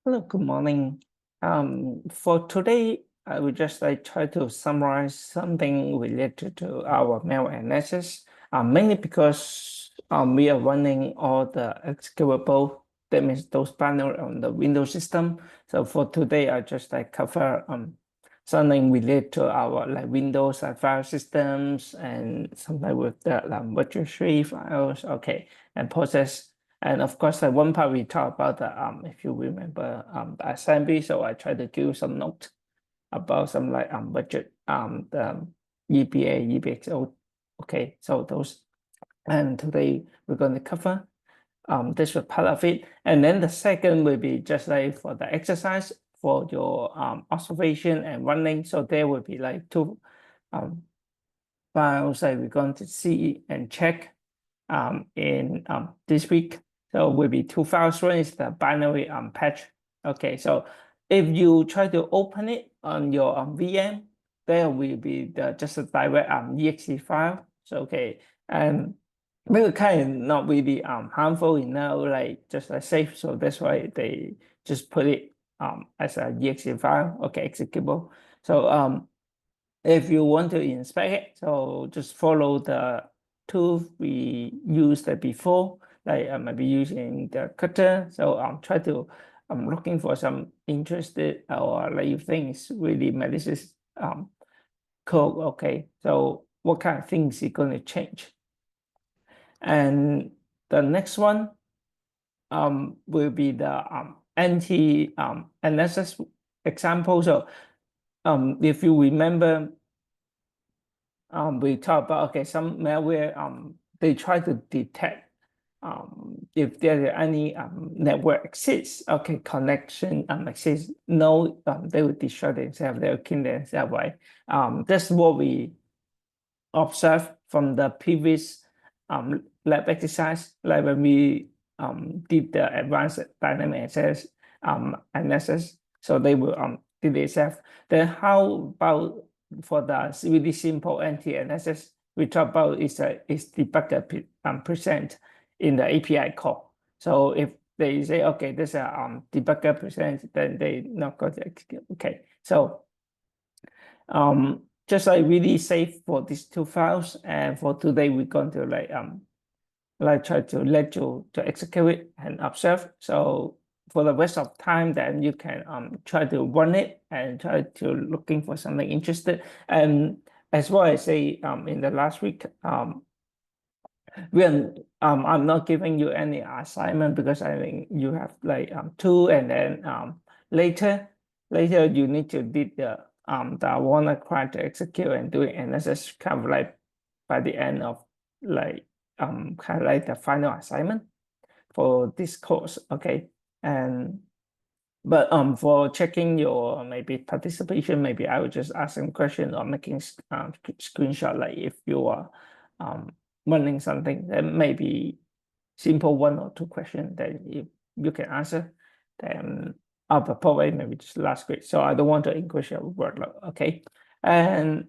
Hello, good morning. For today, I will just try to summarize something related to our malware analysis, mainly because we are running all the executable, that means those panel on the Windows system. So for today, I just cover something related to our Windows file systems and something with the registry files, okay, and process. And of course, one part we talk about the if you remember the assembly. So I try to give some note about some budget the EPA, EPXO. Okay, so those, and today we're going to cover this was part of it. And then the second will be just like for the exercise for your observation and running. So there will be like two files that we're going to see and check in this week. So will be two files. One is the binary patch. Okay, so if you try to open it on your VM, there will be just a direct exe file. So okay, and maybe kind of not really harmful, like just safe. So that's why they just put it as a exe file, okay, executable. So if you want to inspect it, so just follow the tools we used before, like maybe using the cutter. So try to, I'm looking for some interested or like you think is really malicious code. Okay, so what kind of things is going to change? And the next one will be the anti analysis example. So if you remember, we talk about, okay, some malware, they try to detect if there are any network exists, okay, connection exists, no, they will destroy themselves, they will kill themselves, right? That's what we observe from the previous lab exercise, like when we did the advanced dynamic access analysis. So they will did itself. Then how about for the really simple anti-analysis? We talk about is debugger present in the API call. So if they say, okay, there's a debugger present, then they not going to execute. Okay, so just like really safe for these two files. And for today, we're going to try to let you to execute it and observe. So for the rest of time, then you can try to run it and try to looking for something interested. And as well as say in the last week, I'm not giving you any assignment because I think you have like two, and then later you need to did the WannaCry to execute and do it, and that's just kind of like by the end of like kind of like the final assignment for this course. Okay, and but for checking your maybe participation, maybe I would just ask some question or making screenshot, like if you are um running something, then maybe simple one or two questions that if you can answer, then I'll probably maybe just last grade. So I don't want to increase your workload. Okay, and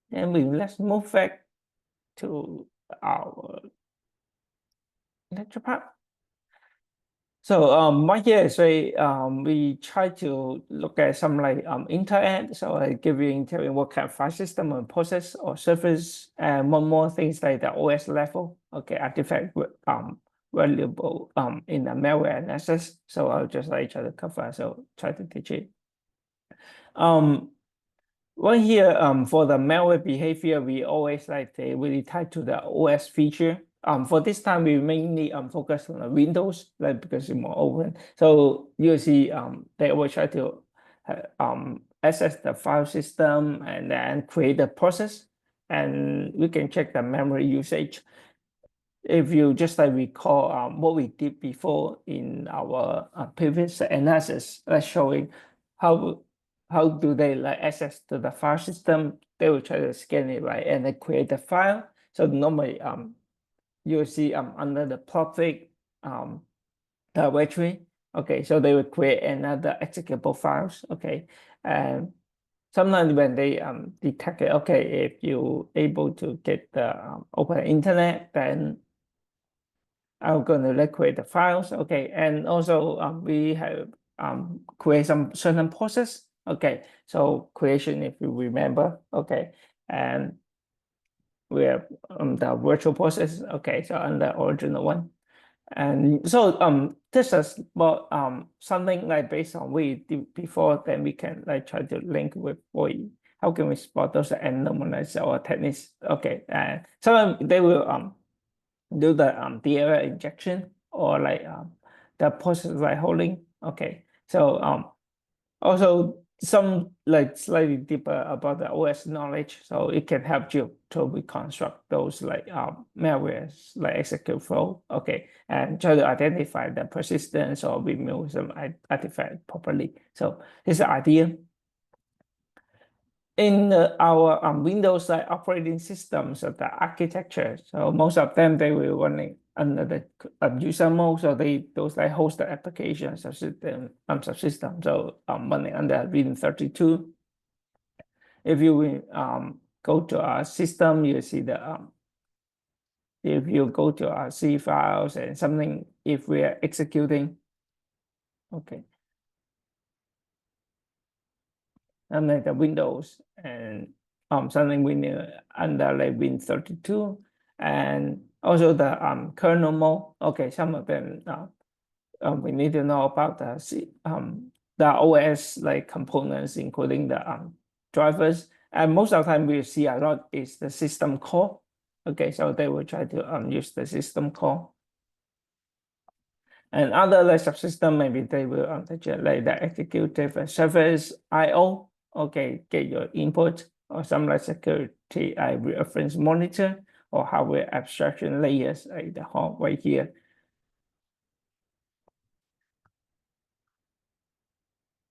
then let's move back to our lecture part. So right here is we try to look at some like internet. So I give you interview what kind of file system or process or service, and one more things like the OS level. Okay, artifact valuable in the malware analysis. So I'll just like try to cover. So try to teach it. One here for the malware behavior, we always like they really tied to the OS feature. For this time, we mainly focus on the Windows, like because it's more open. So you see, they always try to access the file system and then create the process, and we can check the memory usage. If you just like recall what we did before in our previous analysis, showing how do they like access to the file system, they will try to scan it, right, and then create the file. So normally you'll see under the public directory. Okay, so they will create another executable files. Okay, and sometimes when they detect it, okay, if you able to get the open internet, then I'm going to like create the files. Okay. And also we have create some certain process. Okay. So creation, if you remember. Okay. And we have the virtual process. Okay. So on the original one. And so this is about something like based on we did before, then we can like try to link with we how can we spot those anomalies or techniques. Okay, and so they will do the data injection or like the process like holding. Okay, so also some like slightly deeper about the OS knowledge, so it can help you to reconstruct those like malwares like execute flow. Okay, and try to identify the persistence or remove some artifact properly. So this is the idea. In our Windows like operating systems of the architecture, so most of them they will running under the user mode, so they those like hosted applications subsystem, so running under Win32. If you will go to our system, you see the if you go to our C files and something, if we are executing, okay, and like the Windows and something we need under like Win32, and also the kernel mode. Okay, some of them we need to know about the OS like components, including the drivers. And most of the time we see a lot is the system call. Okay, so they will try to use the system call. And other like subsystem, maybe they will like the executive service IO. Okay, get your input or some like security reference monitor or hardware abstraction layers like the home right here.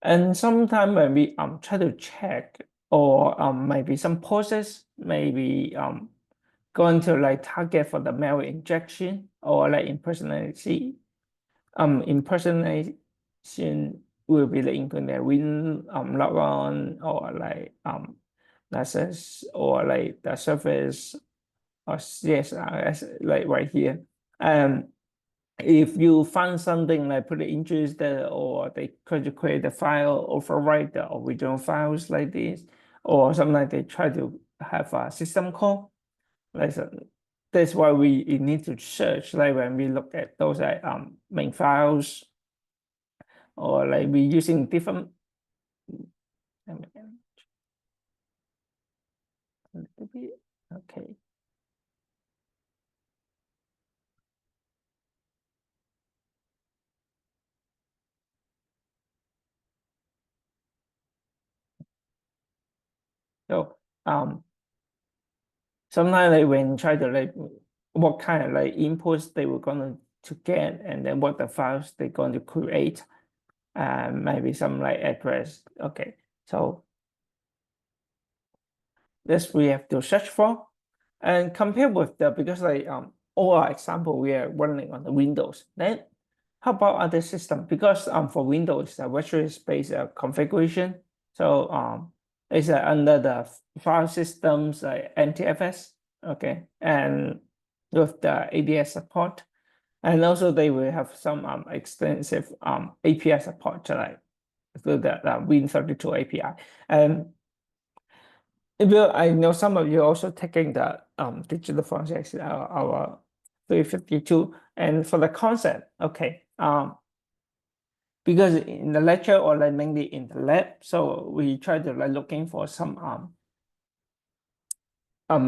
And sometimes when we try to check or maybe some process maybe going to like target for the malware injection or like impersonation will be the include win logon or like message or like the service or CSRS like right here. And if you find something like pretty interesting or they could create a file, overwrite the original files like this, or something like they try to have a system call. Like that's why we need to search like when we look at those like main files or like we using different okay. So sometimes like when try to like what kind of like inputs they were going to get and then what the files they're going to create and maybe some like address. Okay, so this we have to search for and compare with the because like all our example we are running on the Windows. Then how about other system? Because for Windows the virtual space configuration. So it's under the file systems like NTFS. Okay, and with the ADS support, and also they will have some extensive API support like through the Win32 API. And if you, I know some of you also taking the digital forensics, our 352, and for the concept, okay, because in the lecture or like mainly in the lab, so we try to like looking for some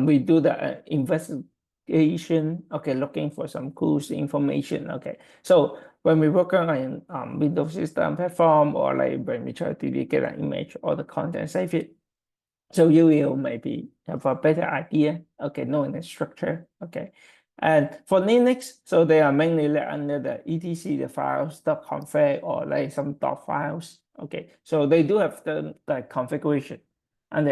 we do the investigation, okay, looking for some clues information, okay. So when we work on Windows system platform or like when we try to get an image or the content, save it. So you will maybe have a better idea, okay, knowing the structure, okay. And for Linux, so they are mainly like under the etc, the files, .config or like some files, okay. So they do have the configuration, and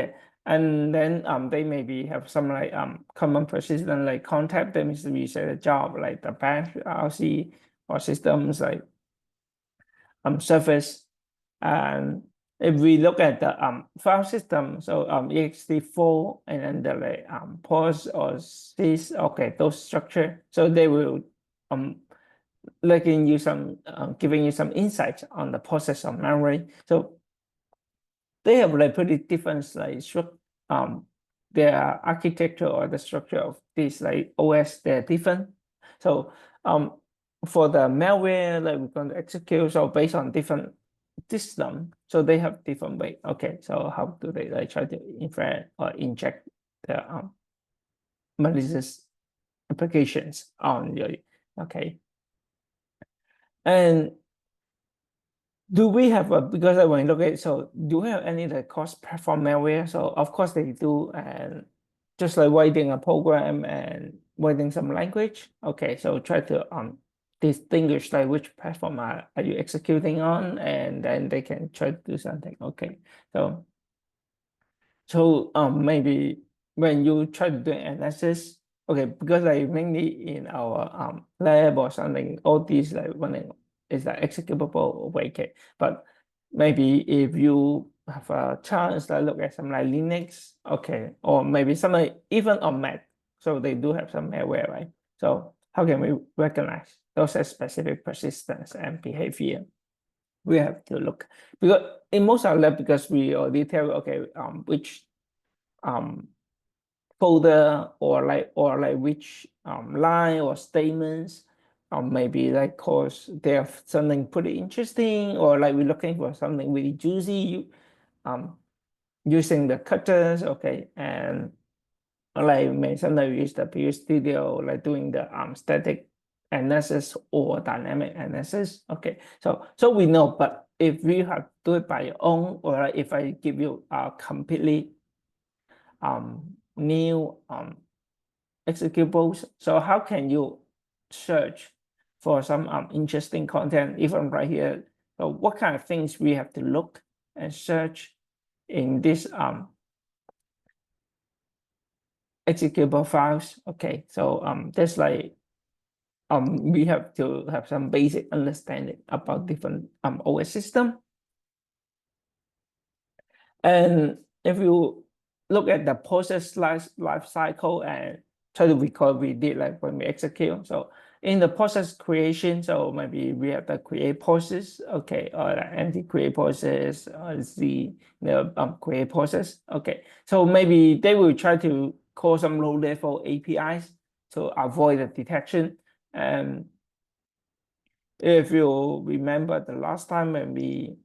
then they maybe have some like common persistent like contact that means we say the job like the bash RC or systems like surface. And if we look at the file system, so ext4 and then the like POS or sys, okay, those structure, so they will letting you some giving you some insights on the process of memory. So they have like pretty different like their architecture or the structure of this like OS, they're different. So for the malware like we're going to execute, so based on different system, so they have different way. Okay, so how do they like try to infect or inject the malicious applications on your okay? And do we have a, because when you look at it, so do we have any like cross-platform malware? So of course they do, and just like writing a program and writing some language. Okay, so try to distinguish like which platform are you executing on, and then they can try to do something. Okay, so maybe when you try to do analysis, okay, because like mainly in our lab or something, all these like running is like executable way, okay. But maybe if you have a chance to look at some like Linux, okay, or maybe some like even on Mac, so they do have some malware, right? So how can we recognize those as specific persistence and behavior? We have to look because in most of our lab, because we already tell okay which um folder or like which line or statements maybe like cause they have something pretty interesting, or like we're looking for something really juicy um using the cutters, okay, and like may sometimes we use the PU Studio like doing the static analysis or dynamic analysis. Okay, so we know, but if we have to do it by your own, or like if I give you a completely new executables, so how can you search for some interesting content even right here? So what kind of things we have to look and search in this executable files? Okay, so there's like we have to have some basic understanding about different OS system. And if you look at the process life cycle and try to recall we did like when we execute. So in the process creation, so maybe we have the create process, okay, or the empty create process, or the create process, okay. So maybe they will try to call some low level APIs to avoid the detection. And if you remember the last time when we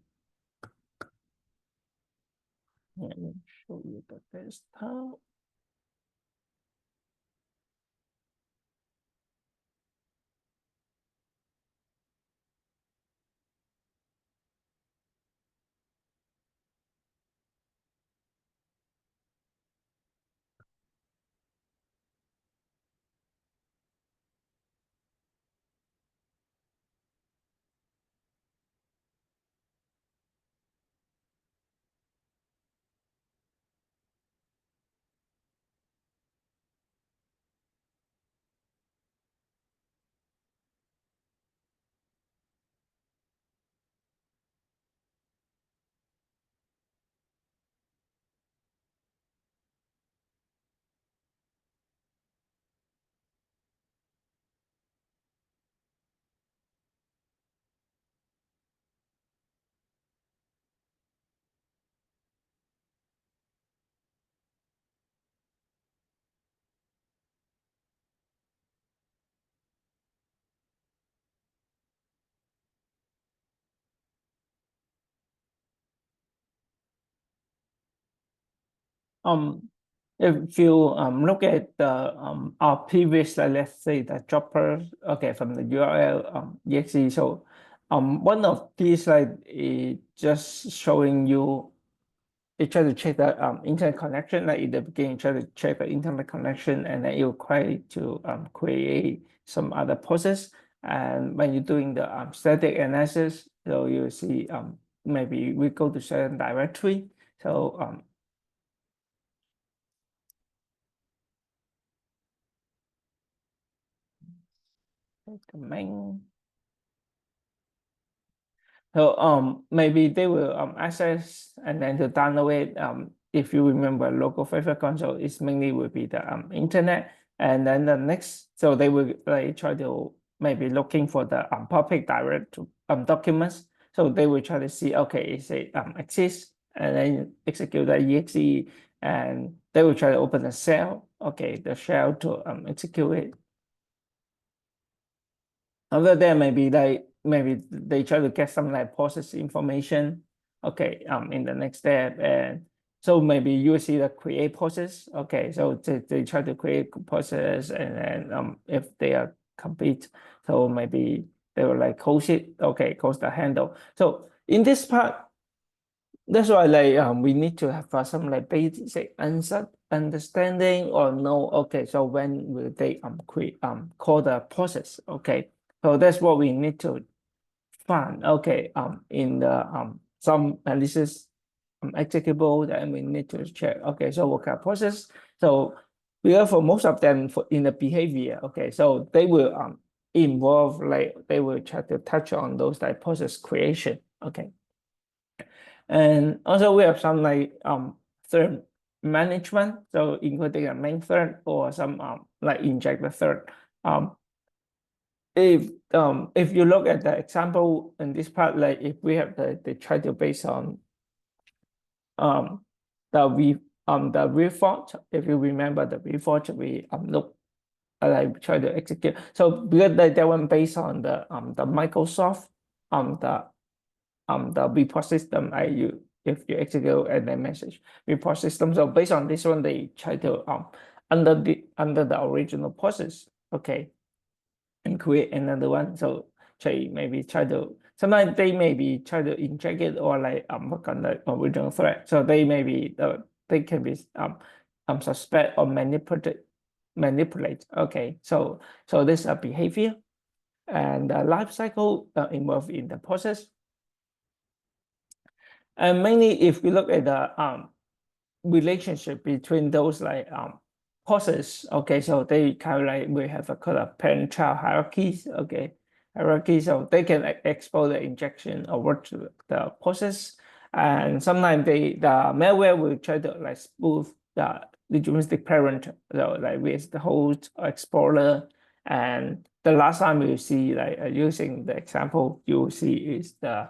let me show you the desktop. Um, if you look at the our previous, let's say the dropper, okay, from the URL exe. So one of these like is just showing you it try to check the internet connection. Like in the beginning, try to check the internet connection, and then you try to create some other process. And when you're doing the static analysis, so you see maybe we go to certain directory. So the main. So maybe they will access and then to download it. If you remember local favorite console, it's mainly will be the internet. And then the next, so they will like try to maybe looking for the public direct documents. So they will try to see, okay, is it exists, and then execute the exe, and they will try to open the shell, okay, the shell to execute it. Other than maybe they try to get some like process information, okay, in the next step, and so maybe you see the create process, okay, so they try to create process, and then if they are complete, so maybe they will like close it, okay, close the handle. So in this part, that's why like we need to have some like basic understanding or know, okay, so when will they create call the process, okay, so that's what we need to find, okay, in the some analysis executable, then we need to check, okay, so what kind of process. So because for most of them for in the behavior, okay, so they will involve, like they will try to touch on those like process creation, okay. And also we have some like thread management, so including a main thread or some like inject the thread. If you look at the example in this part, like if we have the try to based on the the report, if you remember the report, we look like try to execute. So because that one based on the Microsoft the report system, if you execute and then message report system. So based on this one, they try to under the original process, okay, and create another one. So maybe try to sometimes they maybe try to inject it or like work on the original thread. So they maybe they can be suspect or manipulate. Okay, so this is a behavior and the life cycle involved in the process. And mainly if we look at the relationship between those like process, okay, so they kind of like we have a kind of parent-child hierarchies, okay, hierarchy, so they can expose the injection over to the process, and sometimes the malware will try to like spoof the legitimacy parent, so like with the host or explorer. And the last time you see like using the example you see is the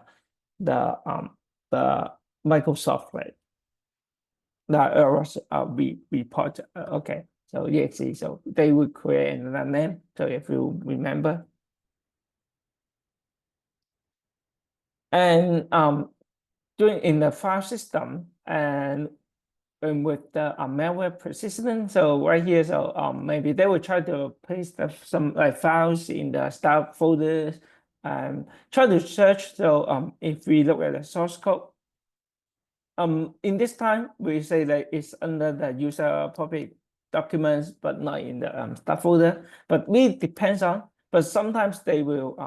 the Microsoft, right? That was report. Okay, so exe. So they will create another name. So if you remember, and doing in the file system and with the malware persistent. So right here, so maybe they will try to place some like files in the start folders and try to search. So if we look at the source code. In this time, we say that it's under the user public documents, but not in the start folder. But it depends on. But sometimes they will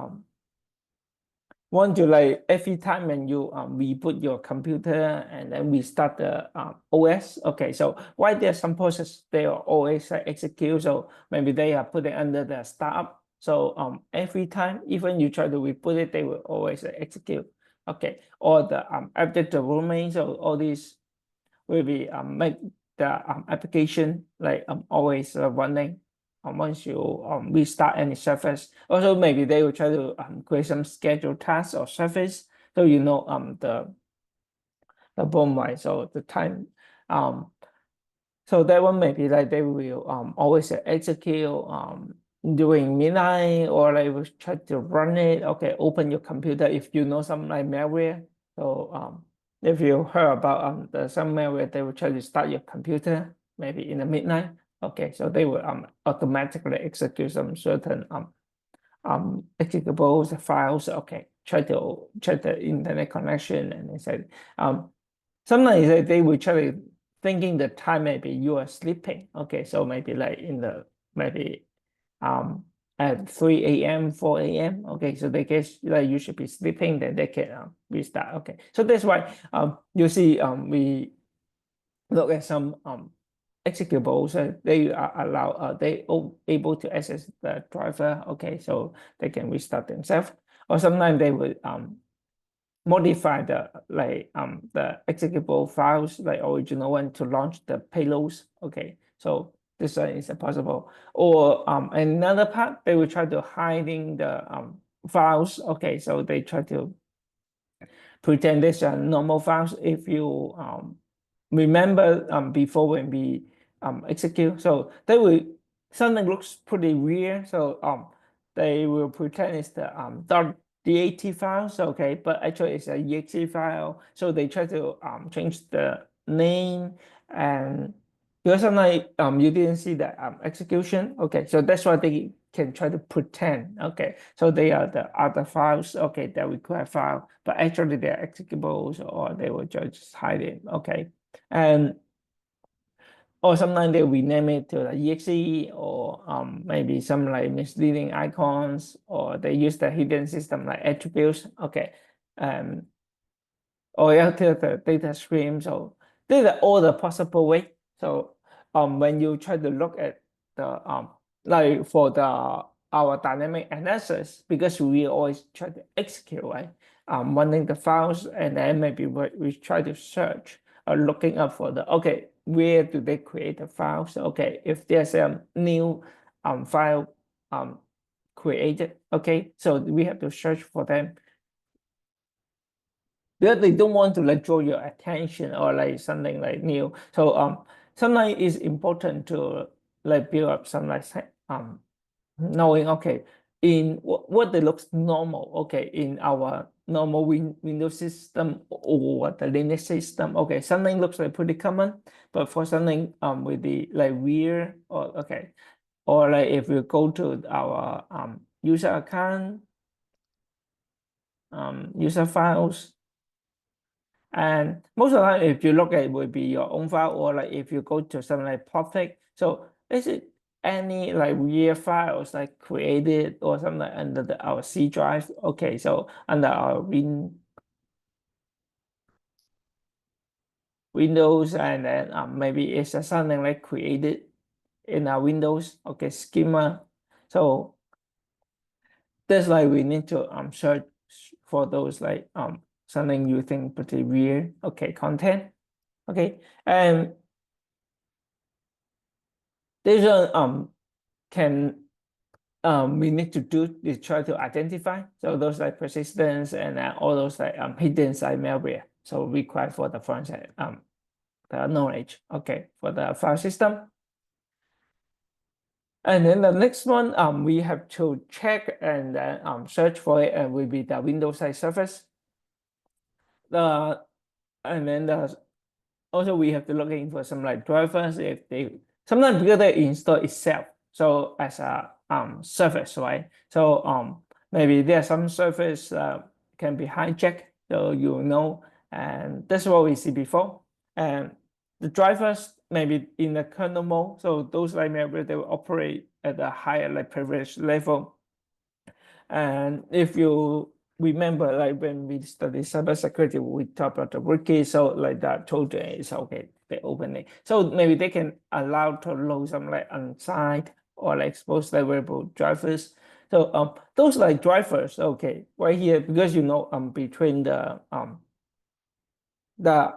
want to like every time when you reboot your computer and then we start the OS. Okay, so why there's some process they are always execute. So maybe they are putting under the startup. So every time, even you try to reboot it, they will always execute. Okay, or the update the domain. So all these will be make the application like always running once you restart any surface. Also, maybe they will try to create some scheduled tasks or surface, so you know the bomb, right? So the time so that one maybe like they will always execute during midnight, or they will try to run it. Okay, open your computer if you know some like malware. So if you heard about some malware, they will try to start your computer maybe in the midnight. Okay, so they will automatically execute some certain executable files. Okay, try to check the internet connection, and they said sometimes they will try to thinking the time maybe you are sleeping. Okay, so maybe like in the maybe at 3 a.m., 4 a.m. Okay, so they guess like you should be sleeping, then they can restart. Okay, so that's why you see we look at some executables, they are they able to access the driver. Okay, so they can restart themselves, or sometimes they will modify the like the executable files like original one to launch the payloads. Okay, so This one is possible. Or another part, they will try to hiding the files. Okay, so they try to pretend this are normal files if you remember before when we execute. So they will, something looks pretty weird. So they will pretend it's the .dat files, okay, but actually it's a exe file. So they try to change the name, and because sometimes you didn't see the execution, okay, so that's why they can try to pretend, okay, so they are the other files, okay, that require file, but actually they're executables, or they will just hide it, okay, and or sometimes they rename it to the exe, or maybe some like misleading icons, or they use the hidden system like attributes, okay, um, or enter the data stream. So these are all the possible way. So when you try to look at the like for the our dynamic analysis, because we always try to execute, right? Running the files, and then maybe we try to search or looking up for the, okay, where do they create the files? Okay, if there's a new file created, okay, so we have to search for them, because they don't want to like draw your attention or like something like new. So sometimes it's important to like build up some like knowing, okay, in what they looks normal, okay, in our normal Windows system or the Linux system, okay, something looks like pretty common, but for something with the like weird, or okay, or like if you go to our user account, user files. And most of the time, if you look at it, will be your own file, or like if you go to something like public. So is it any like weird files like created or something like under our C drive? Okay, so under our Windows, and then maybe it's something like created in our Windows, okay, schema. So that's why we need to search for those like something you think pretty weird, okay, content, okay, and this one can we need to do is try to identify. So those like persistence and all those like hidden side malware. So required for the front side the knowledge, okay, for the file system. And then the next one we have to check and then search for it, and will be the Windows side surface. And then also we have to looking for some like drivers, if they sometimes because they install itself, so as a service, right? So maybe there's some service can be hijacked, so you know, and that's what we see before. And the drivers maybe in the kernel mode, so those like maybe they will operate at a higher like privilege level. And if you remember, like when we study cybersecurity, we talk about the rookie, so like that told is okay, they open it. So maybe they can allow to load some like unsigned or like exposed variable drivers. So those like drivers, okay, right here, because you know between the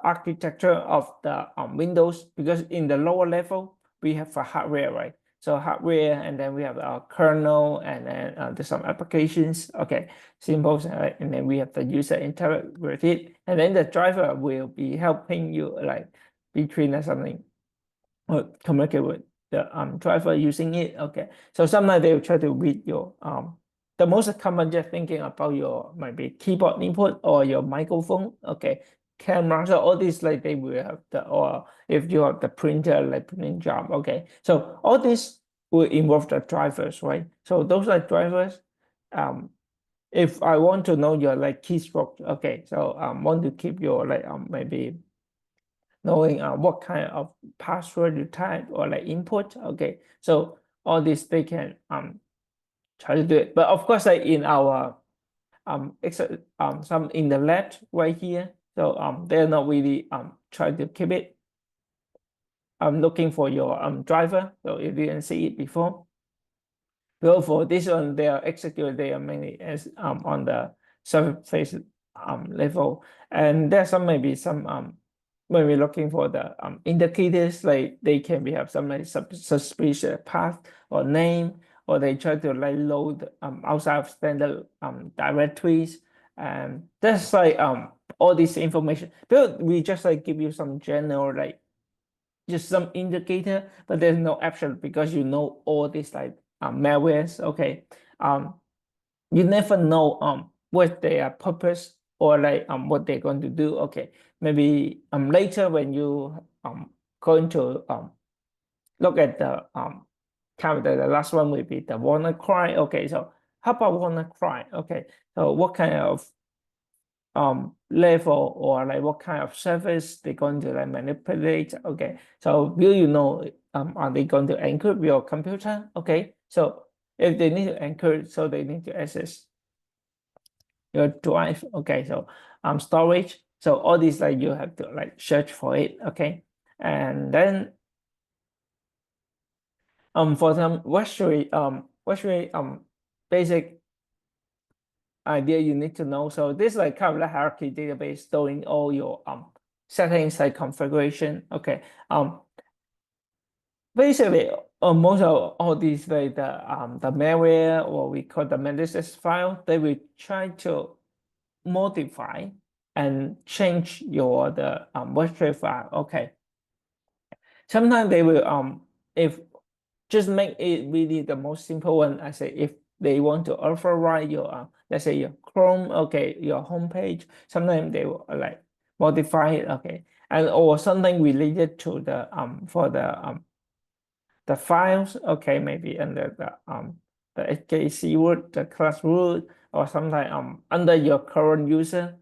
architecture of the Windows, because in the lower level we have a hardware, right? So hardware, and then we have our kernel, and then there's some applications, okay, symbols, and then we have the user interact with it, and then the driver will be helping you like between something or communicate with the driver using it, okay. So sometimes they will try to read your the most common, just thinking about your maybe keyboard input or your microphone, okay, camera. So all these like they will have the, or if you have the printer like printing job, okay. So all this will involve the drivers, right? So those are drivers. If I want to know your like keystroke, okay, so want to keep your like maybe knowing what kind of password you type or like input, okay, so all this they can try to do it, but of course like in our some in the lab right here, so they're not really trying to keep it. I'm looking for your driver, so if you didn't see it before. Well, for this one, they are executed, they are mainly as on the surface level, and there's some maybe some when we're looking for the indicators, like they can be have some like suspicious path or name, or they try to like load outside of standard directories, and that's like all this information. But we just like give you some general like just some indicator, but there's no absolute because you know all these like malwares. Okay, um, you never know what their purpose or like what they're going to do. Okay, maybe later when you going to look at the kind of the last one will be the WannaCry. Okay, so how about WannaCry? Okay, so what kind of level or like what kind of service they're going to like manipulate? Okay, so will you know are they going to encrypt your computer? Okay, so if they need to encrypt, so they need to access your drive. Okay, so storage. So all these like you have to like search for it. Okay, and then for some Westry basic idea you need to know. So this is like kind of like hierarchy database storing all your settings like configuration. Okay, basically most of all these like the malware or we call the malicious file, they will try to modify and change your the virtual file. Okay, sometimes they will if just make it really the most simple one. I say if they want to override your let's say your Chrome, okay, your homepage, sometimes they will like modify it. Okay, and or something related to the for the files. Okay, maybe under the HKC root, the class root, or sometimes under your current user.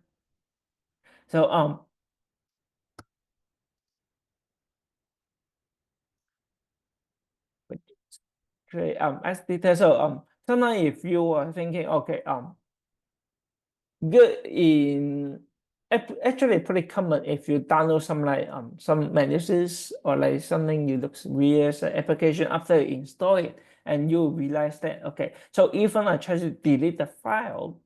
So okay, as detail. So sometimes if you are thinking, okay, good in actually pretty common if you download some like some malicious or like something you looks weird application after you install it and you realize that okay, so even I try to delete the file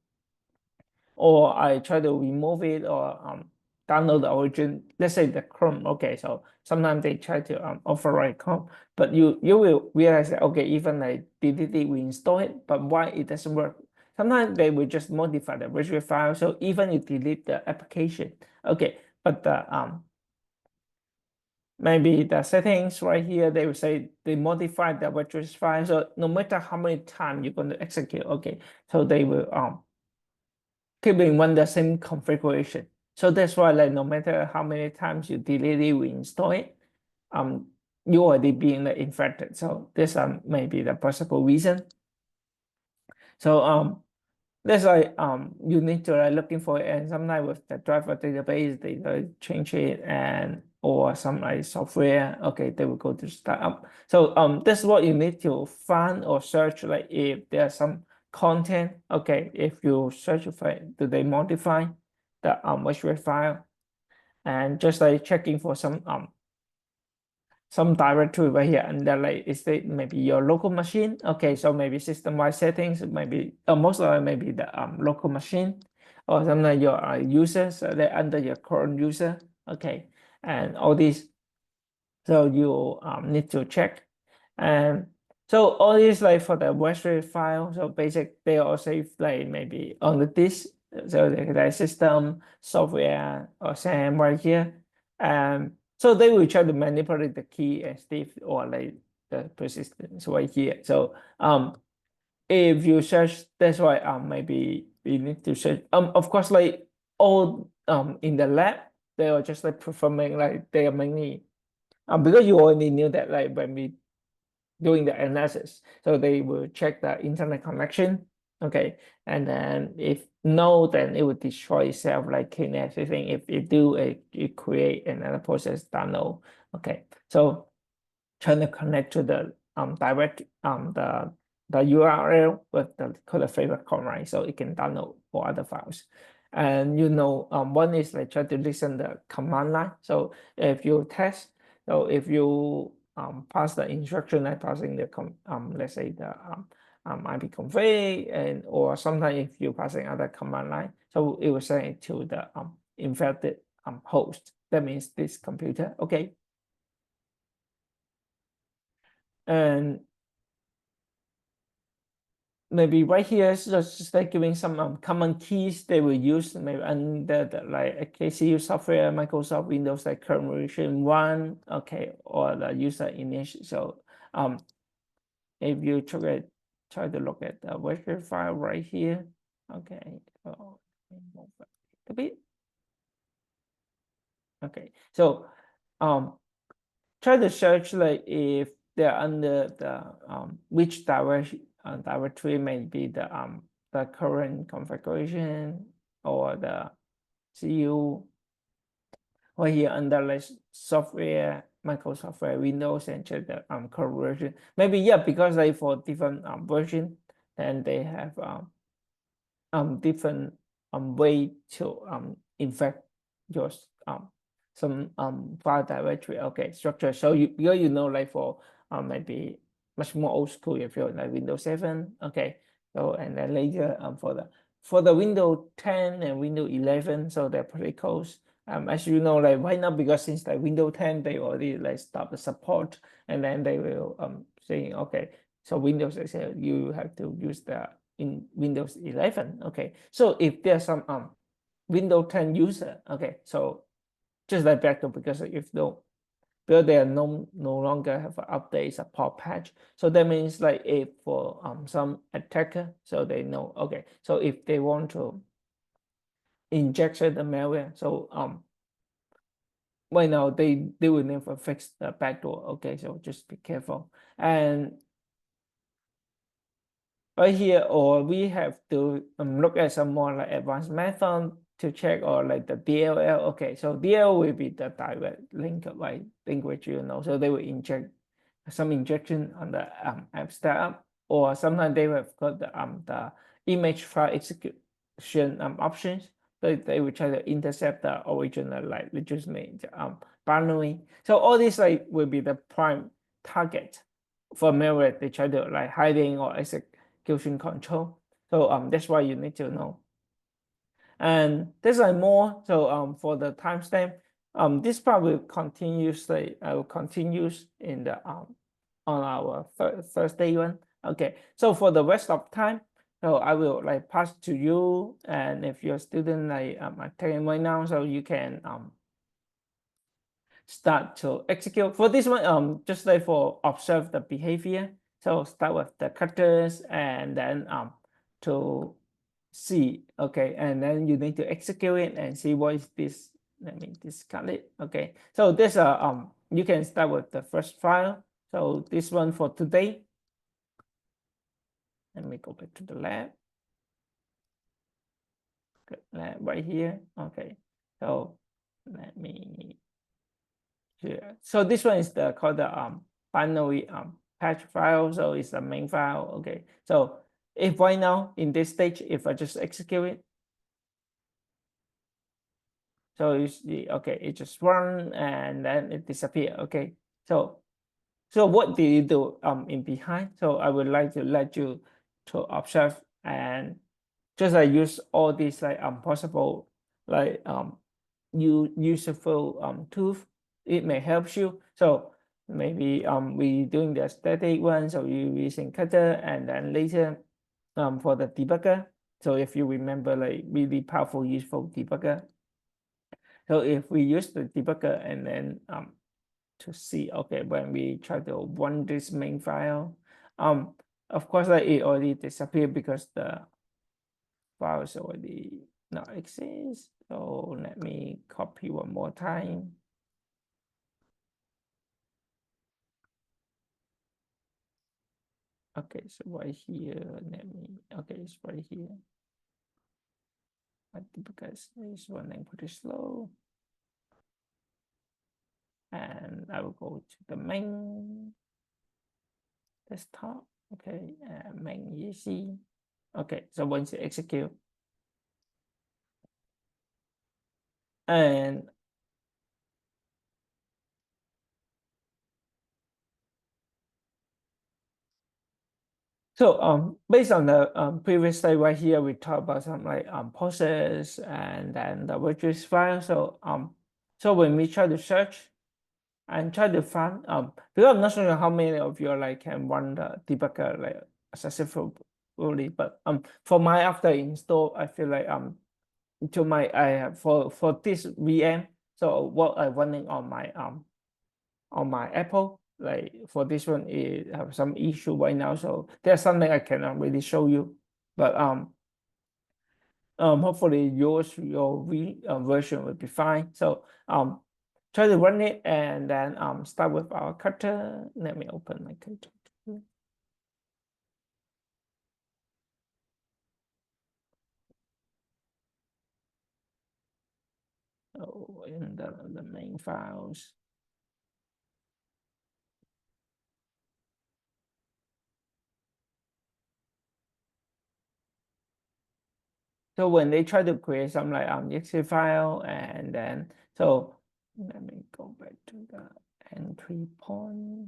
or I try to remove it or download the origin, let's say the Chrome. Okay, so sometimes they try to override Chrome, but you will realize that okay, even I delete it, reinstall it, but why it doesn't work? Sometimes they will just modify the virtual file, so even you delete the application, okay, but the maybe the settings right here, they will say they modify the virtual file, so no matter how many times you're going to execute, okay, so they will keeping one the same configuration. So that's why like no matter how many times you delete it, reinstall it, you already being infected. So this maybe the possible reason. So that's why you need to like looking for it, and sometimes with the driver database they change it and or some like software, okay, they will go to startup. So that's what you need to find or search, like if there's some content, okay, if you search for it, do they modify the virtual file, and just like checking for some directory right here, and then like is it maybe your local machine. Okay, so maybe system-wide settings, maybe most of it maybe the local machine, or sometimes your users they're under your current user. Okay, and all these, so you need to check. And so all these like for the virtual file, so basic they all save like maybe on the disk, so the system software or SAM right here. And so they will try to manipulate the key and state or like the persistence right here. So if you search, that's why maybe you need to search. Of course, like all in the lab, they are just like performing like they are mainly because you already knew that like when we doing the analysis, so they will check the internet connection. Okay, and then if no, then it would destroy itself, like killing everything. If it do, it create another process download. Okay, so trying to connect to the direct the URL with the called the favorite code, right? So it can download for other files. And you know, one is like try to listen the command line. So if you test, so if you pass the instruction like passing the let's say the ipconfig, and or sometimes if you passing other command line, so it will send it to the infected host. that means this computer. Okay. And maybe right here, so just like giving some common keys they will use maybe under the like KCU software, Microsoft Windows, like current version 1, okay, or the user initial. So if you try to look at the version file right here, okay, so move it a bit. Okay, so try to search like if they're under the which directory may be the current configuration or the CU, or here under like software, Microsoft software, Windows, and check the current version. Maybe yeah, because like for different version, and they have different way to infect your some file directory, okay, structure. So because you know, like for maybe much more old school, if you're like Windows 7, okay. So and then later for the Windows 10 and Windows 11, so they're pretty close. As you know, like right now, because since like Windows 10, they already like stop the support, and then they will saying, okay, so Windows, they say you have to use the in Windows 11. Okay, so if there's some Windows 10 user, okay, so just like backup, because if no, because they are no longer have an update support patch, so that means like if for some attacker, so they know, okay, so if they want to inject the malware, so right now they will never fix the backdoor. Okay, so just be careful. And right here, or we have to look at some more like advanced method to check, or like the DLL. Okay, so DLL will be the direct link, right? Link which you know, so they will inject some injection on the app startup, or sometimes they have got the image file execution options. So they will try to intercept the original like legitimate binary. So all these like will be the prime target for malware. They try to like hiding or execution control. So that's why you need to know. And there's like more. So for the timestamp, this part will continuously will continues in the on our Thursday one. Okay, so for the rest of time, so I will like pass to you, and if you're a student like I'm taking right now, so you can start to execute. For this one, just like for observe the behavior. So start with the cutters, and then to see, okay, and then you need to execute it and see what is this. Let me discard it. Okay, so this you can start with the first file. So this one for today. Let me go back to the lab. Good, lab right here. Okay, so let me here. So this one is the called the binary patch file. So it's the main file. Okay, so if right now in this stage, if I just execute it, so you see, okay, it just run and then it disappear. Okay, so what did you do in behind? So I would like to let you to observe, and just like use all these like possible like useful tools. It may help you. So maybe we doing the static one, so you using cutter, and then later for the debugger. So if you remember, like really powerful useful debugger. So if we use the debugger, and then to see, okay, when we try to run this main file, of course like it already disappeared because the files already not exist. So let me copy one more time. Okay, so right here, let me, okay, it's right here. But because it's running pretty slow. And I will go to the main desktop. Okay, main EC. Okay, so once you execute, and so based on the previous slide right here, we talked about some like process and then the virtual file. So So when we try to search and try to find, because I'm not sure how many of you like can run the debugger like successfully, but for my after install, I feel like to my I have for this VM, so what I running on my Apple, like for this one it have some issue right now, so there's something I cannot really show you, but hopefully your version will be fine. So try to run it and then start with our cutter. Let me open my cutter. Oh, in the main files. So when they try to create some like exe file, and then so let me go back to the entry point.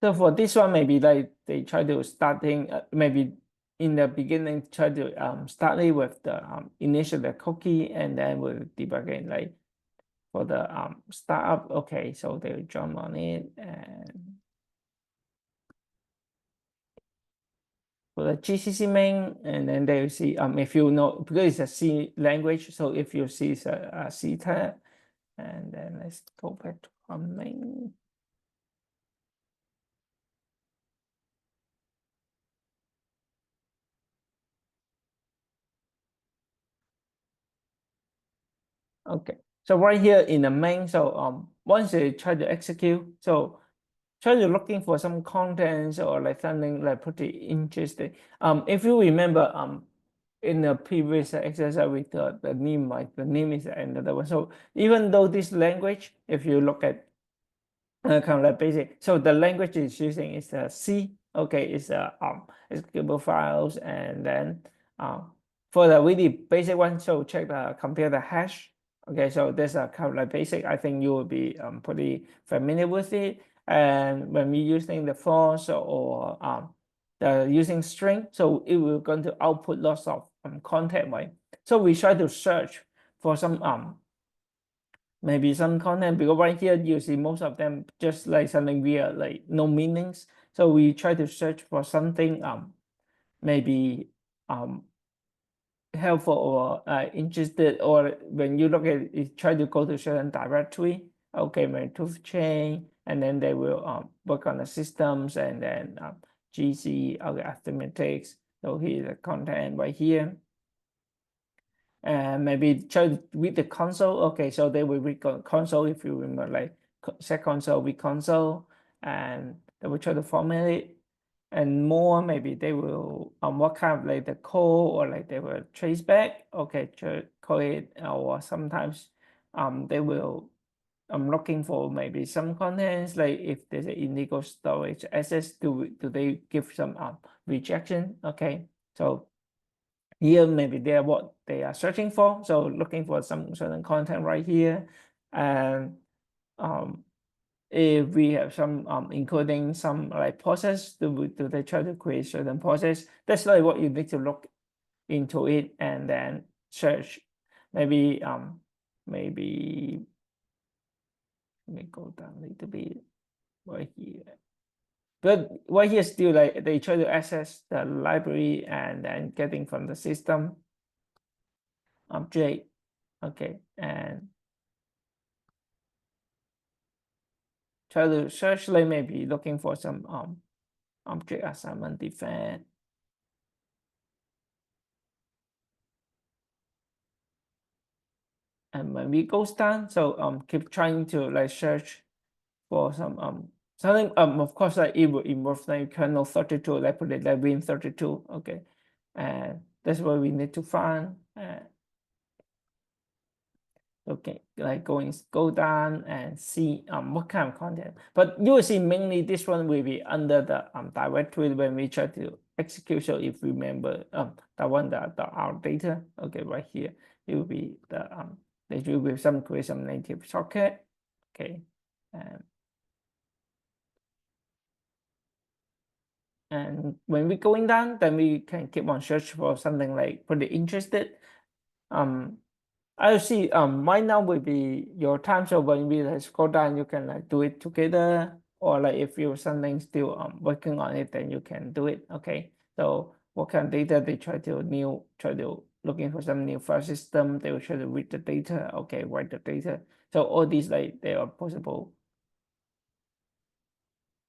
So for this one, maybe like they try to starting maybe in the beginning try to start it with the initial the cookie, and then we'll debugging like for the startup. Okay, so they'll jump on it, and for the GCC main, and then they will see if you know, because it's a C language, so if you see it's a C tag, and then let's go back to our main. Okay, so right here in the main, so once you try to execute, so try to looking for some contents or like something like pretty interesting. If you remember, in the previous exercise with the name, like the name is another one. So even though this language, if you look at kind of like basic, so the language it's using is C. Okay, it's executable files, and then for the really basic one, so check the compare the hash. Okay, so there's a kind of like basic. I think you will be pretty familiar with it. And when we using the for or the using string, so it will going to output lots of content, right? So we try to search for some maybe some content, because right here you see most of them just like something weird, like no meanings. So we try to search for something maybe helpful or interested, or when you look at it, try to go to certain directory. Okay, my tooth chain, and then they will work on the systems, and then GC, okay, arithmetics. So here's the content right here. And maybe try to read the console. Okay, so they will read console, if you remember, like set console, read console, and they will try to format it. And more, maybe they will what kind of like the code, or like they will trace back. Okay, call it, or sometimes they will looking for maybe some contents, like if there's an illegal storage access, do they give some rejection? Okay, so here maybe they're what they are searching for, so looking for some certain content right here. And if we have some including some like process, do they try to create certain process? That's like what you need to look into it, and then search. Maybe maybe let me go down a little bit right here. But right here still like they try to access the library, and then getting from the system object. Okay, and try to search, like maybe looking for some object assignment defect. And when we goes down, so keep trying to like search for some something, of course like it will involve like kernel 32, like put it like Win32. Okay, and that's what we need to find. Okay, like go down and see what kind of content. But you will see mainly this one will be under the directory when we try to execute. So if you remember the one that our data, okay, right here, it will be the they will be some create some native socket. Okay, and And when we're going down, then we can keep on search for something like pretty interested. I see right now will be your time. So when we like scroll down, you can like do it together, or like if you something still working on it, then you can do it. Okay. So what kind of data they try to looking for some new file system, they will try to read the data, okay, write the data. So all these like they are possible.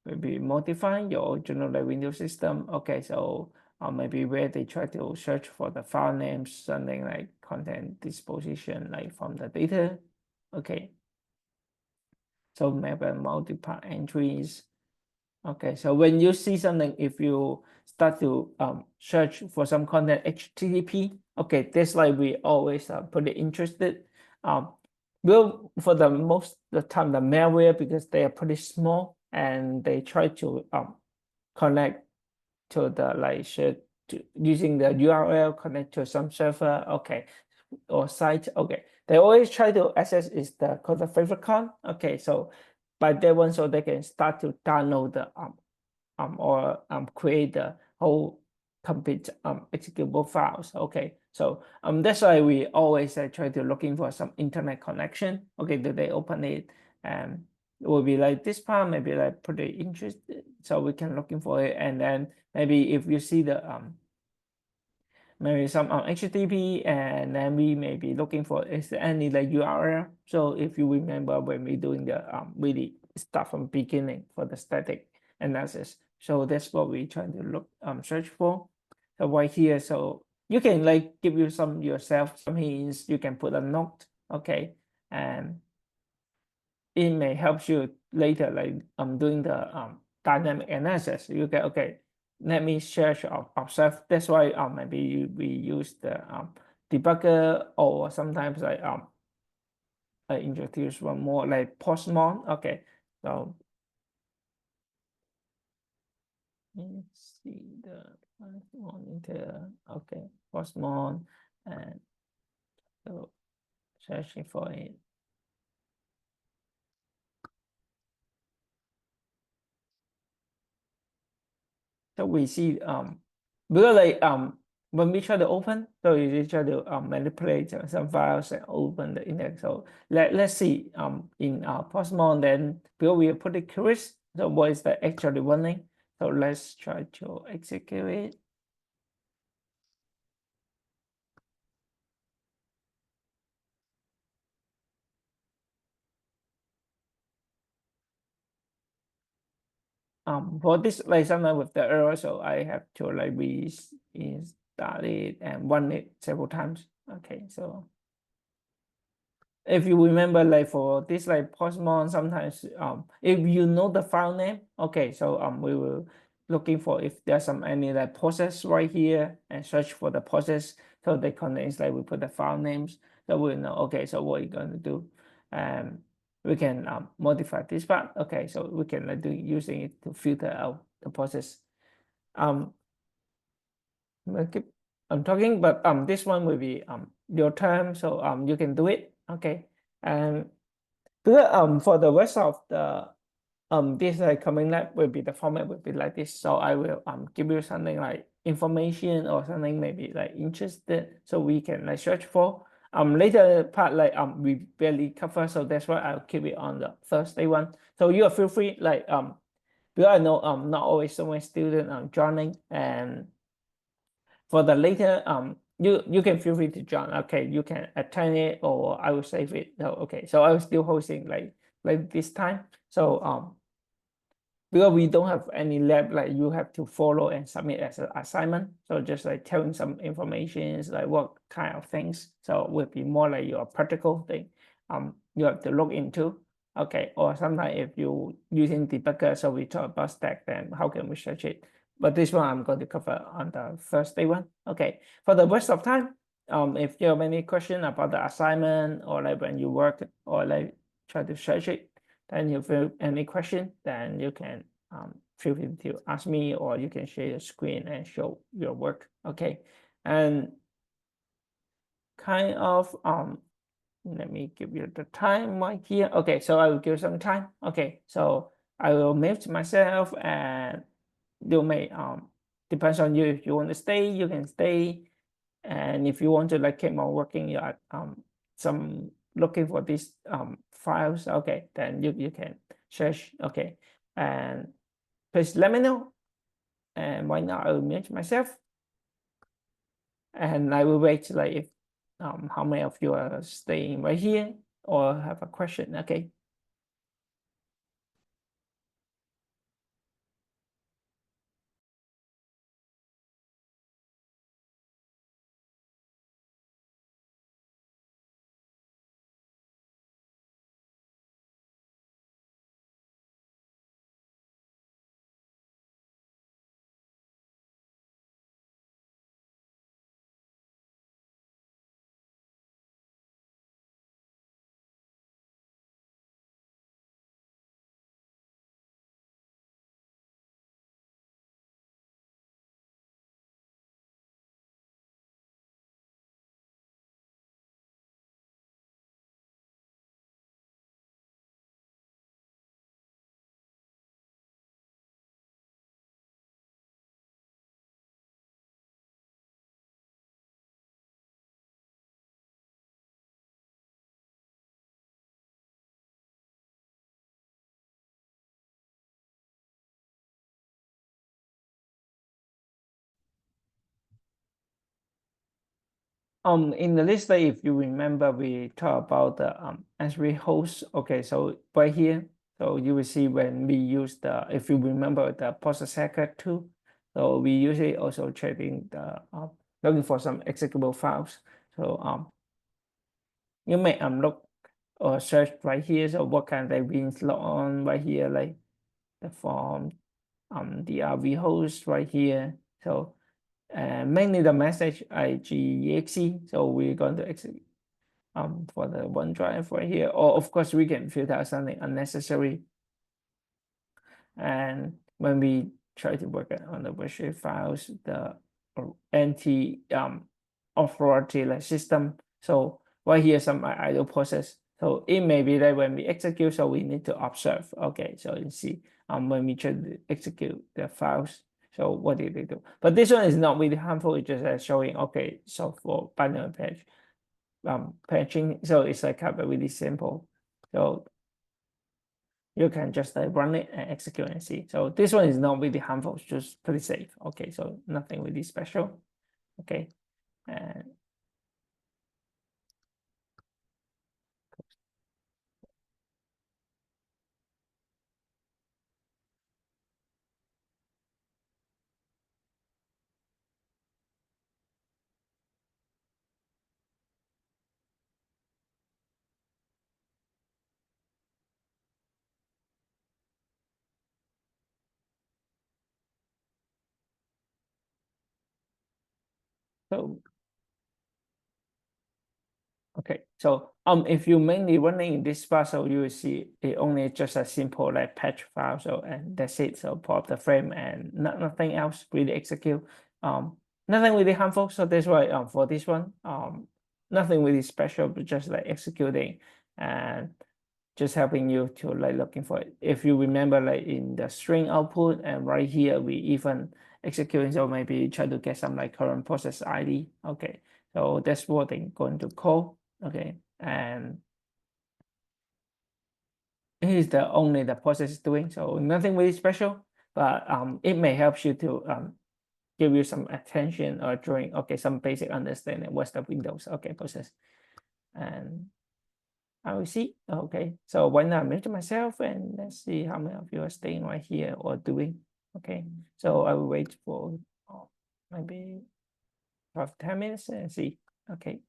Maybe modify your original like Windows system. Okay, so maybe where they try to search for the file names, something like content disposition, like from the data. Okay, so maybe multiple entries. Okay, so when you see something, if you start to search for some content HTTP, okay, that's like we always pretty interested. Well, for the most the time, the malware, because they are pretty small and they try to connect to the like using the URL connect to some server, okay, or site, okay. They always try to access is the called the favorite con, okay. So by that one, so they can start to download the or create the whole complete executable files. Okay, so that's why we always try to looking for some internet connection. Okay, do they open it? And it will be like this part, maybe like pretty interested, so we can looking for it. And then maybe if you see the maybe some HTTP, and then we may be looking for is there any like URL. So if you remember when we doing the really start from beginning for the static analysis, so that's what we trying to look search for. So right here, so you can like give you some yourself some hints. You can put a note, okay, and it may help you later, like doing the dynamic analysis. You get okay, let me search observe. That's why maybe we use the debugger, or sometimes I introduce one more like postmon. Okay, so let's see the monitor. Okay, postmon, and so searching for it. So we see because like when we try to open, so you try to manipulate some files and open the index. So let's see in our Postmon, then because we are pretty curious, so what is the actually running? So let's try to execute it. For this like sometimes with the error, so I have to like reinstall it and run it several times. Okay, so if you remember, like for this like postmon, sometimes if you know the file name, okay, so we will looking for if there's some any like process right here and search for the process. So they contains like we put the file names, so we'll know, okay, so what you're going to do. We can modify this part. Okay, so we can like do using it to filter out the process. Keep I'm talking, but this one will be your term, so you can do it. Okay, and for the rest of the this like coming up will be the format will be like this. So I will give you something like information or something maybe like interested, so we can like search for. Later part like we barely cover, so that's why I'll keep it on the Thursday one. So you are feel free like because I know not always so many students joining, and for the later you can feel free to join. Okay, you can attend it, or I will save it. No, okay, so I was still hosting like this time. So because we don't have any lab, like you have to follow and submit as an assignment. So just like telling some information, like what kind of things. So it will be more like your practical thing. You have to look into. Okay, or sometimes if you using debugger, so we talk about stack, then how can we search it? But this one I'm going to cover on the first day one. Okay, for the rest of time, if you have any question about the assignment, or like when you work, or like try to search it, then if you have any question, then you can feel free to ask me, or you can share your screen and show your work. Okay, and kind of let me give you the time right here. Okay, so I will give some time. Okay, so I will mute myself, and you may depends on you. If you want to stay, you can stay, and if you want to like keep on working, you are some looking for these files, okay, then you can search, okay, and please let me know. And right now I will mute myself, and I will wait like if how many of you are staying right here or have a question, okay. In the list, like, if you remember, we talked about the as we host. Okay, so right here, so you will see when we use the, if you remember the process hacker tool, so we usually also checking the looking for some executable files. So you may look or search right here. So what can they be log on right here, like the form, the RV host right here. So mainly the message IGEXE. So we're going to execute for the OneDrive right here. Or of course we can filter out something unnecessary. And when we try to work on the virtual files, the anti authority like system. So right here some idle process. So it may be that when we execute, so we need to observe. Okay, so you see when we try to execute the files, so what did they do? But this one is not really harmful. It's just showing, okay, so for binary page patching, so it's like kind of really simple. So you can just run it and execute and see. So this one is not really harmful, it's just pretty safe. Okay, so nothing really special. Okay, and so okay, so if you mainly running in this file, so you will see it only just a simple like patch file, so and that's it. So pull up the frame and nothing else really execute. Nothing really harmful. So that's why for this one, nothing really special, but just like executing and just helping you to like looking for it. If you remember, like in the string output, and right here we even executing, so maybe try to get some like current process ID. Okay, so that's what I'm going to call. Okay, and here's the only the process is doing, so nothing really special, but it may help you to give you some attention or drawing, okay, some basic understanding what's the Windows, okay, process. And I will see. Okay, so why not mute myself, and let's see how many of you are staying right here or doing. Okay, so I will wait for maybe 5 to 10 minutes and see. Okay.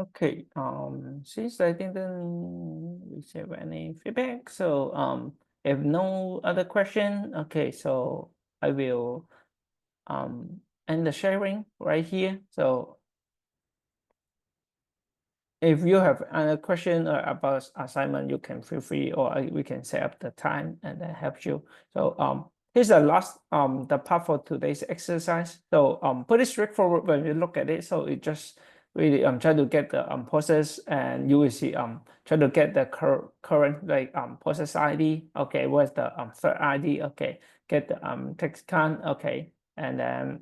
Okay, since I didn't receive any feedback, so if no other question, okay, so I will end the sharing right here. So if you have any question about assignment, you can feel free, or we can set up the time and then help you. So here's the last the part for today's exercise. So pretty straightforward when you look at it. So it just really try to get the process, and you will see try to get the current like process ID. Okay, what's the third ID? Okay, get the text count. Okay, and then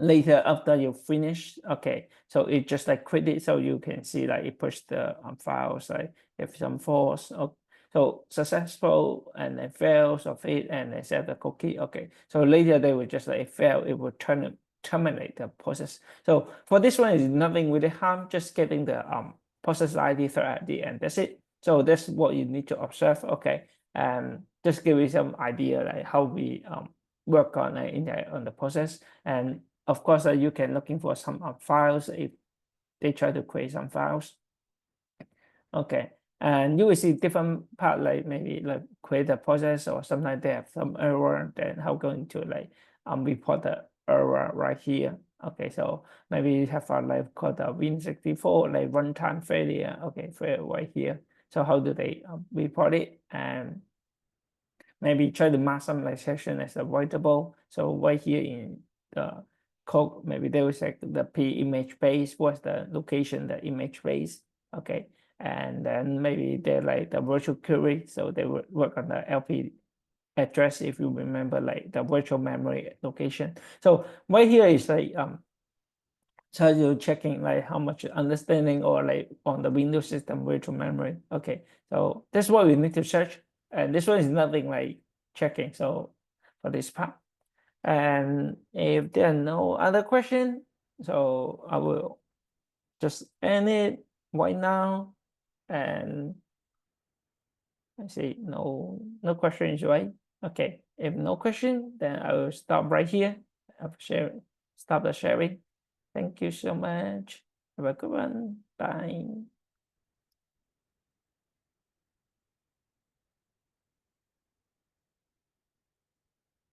later after you finish, okay, so it just like quit it, so you can see like it push the files, like if some false, so successful and then fails of it, and then set the cookie. Okay, so later they will just like fail, it will terminate the process. So for this one is nothing really harm, just getting the process ID, third ID, and that's it. So that's what you need to observe. Okay, and just give you some idea like how we work on on the process. And of course, you can looking for some files if they try to create some files. Okay, and you will see different part, like maybe like create a process, or sometimes they have some error, then how going to like report the error right here. Okay, so maybe you have a like called a Win64 like runtime failure. Okay, fail right here. So how do they report it? And maybe try to mark some like section as avoidable. So right here in the code, maybe they will say the P image base, what's the location, the image base. Okay, and then maybe they're like the virtual query, so they will work on the LP address, if you remember, like the virtual memory location. So right here is like so you're checking like how much understanding or like on the Windows system virtual memory. Okay, so that's what we need to search, and this one is nothing like checking. So for this part, and if there are no other question, so I will just end it right now. And I see no questions, right? Okay, if no question, then I will stop right here. I'll stop the sharing. Thank you so much. Have a good one. Bye.